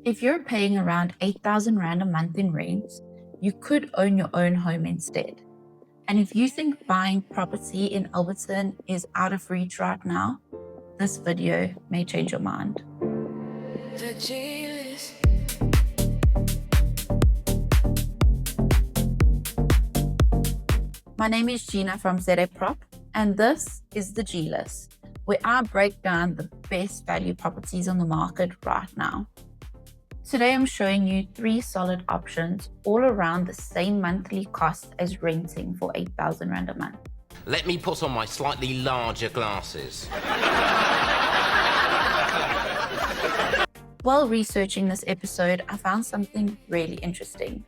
If you're paying around 8,000 Rand a month in rent, you could own your own home instead. And if you think buying property in Alberton is out of reach right now, this video may change your mind. My name is Gina from Ep.3, and this is the G List, where I break down the best value properties on the market right now. Today I'm showing you 3 solid options all around the same monthly cost as renting for 8,000 Rand a month. Let me put on my slightly larger glasses. While researching this episode, I found something really interesting.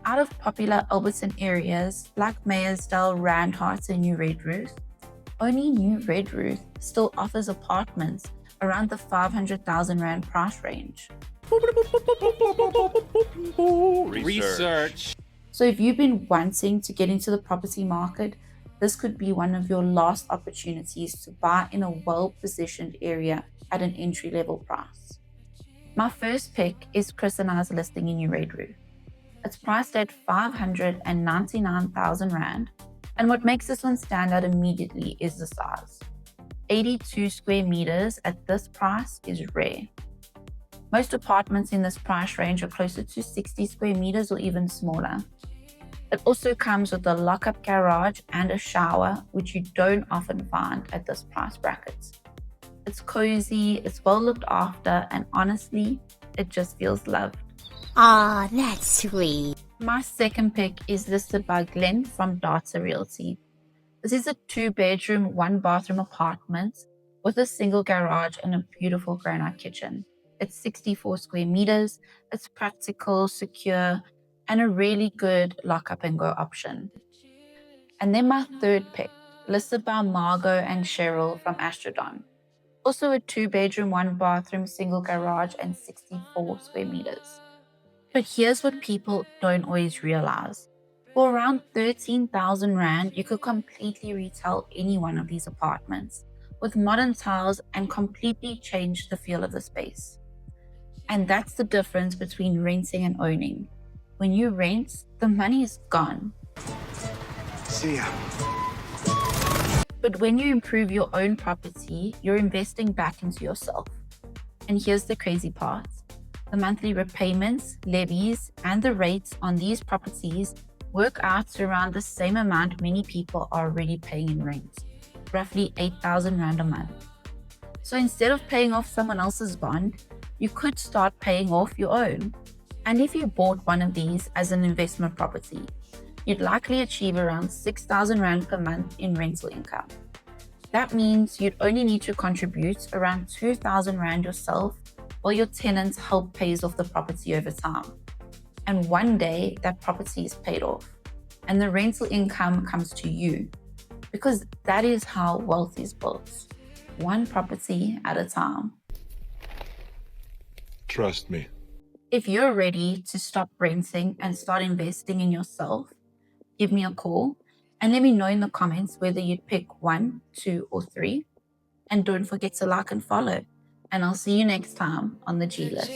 Out of popular Alberton areas like Meyersdale, Randhart and New Redruth, only New Redruth still offers apartments around the 500,000 Rand price range. Research. So if you've been wanting to get into the property market, this could be one of your last opportunities to buy in a well-positioned area at an entry-level price. My first pick is Chris and I's listing in New Redruth. It's priced at 599,000 Rand, and what makes this one stand out immediately is the size. 82 square meters at this price is rare. Most apartments in this price range are closer to 60 square meters or even smaller. It also comes with a lock-up garage and a shower, which you don't often find at this price bracket. It's cozy, it's well looked after, and honestly, it just feels loved. Aw, that's sweet. My second pick is listed by Glenn from Data Realty. This is a 2-bedroom, 1-bathroom apartment with a single garage and a beautiful granite kitchen. It's 64 square meters, it's practical, secure, and a really good lock-up and go option. And then my third pick, listed by Margot and Cheryl from Astrodon. Also a 2-bedroom, 1-bathroom, single garage, and 64 square meters. But here's what people don't always realize. For around 13,000 Rand, you could completely retile any one of these apartments with modern tiles and completely change the feel of the space. And that's the difference between renting and owning. When you rent, the money is gone. See ya. But when you improve your own property, you're investing back into yourself. And here's the crazy part. The monthly repayments, levies, and the rates on these properties work out to around the same amount many people are already paying in rent, roughly 8,000 Rand a month. So instead of paying off someone else's bond, you could start paying off your own. And if you bought one of these as an investment property, you'd likely achieve around 6,000 Rand per month in rental income. That means you'd only need to contribute around 2,000 Rand yourself while your tenants help pays off the property over time. And one day that property is paid off and the rental income comes to you, because that is how wealth is built, one property at a time. Trust me. If you're ready to stop renting and start investing in yourself, give me a call and let me know in the comments whether you'd pick 1, 2, or 3. And don't forget to like and follow. And I'll see you next time on the G List.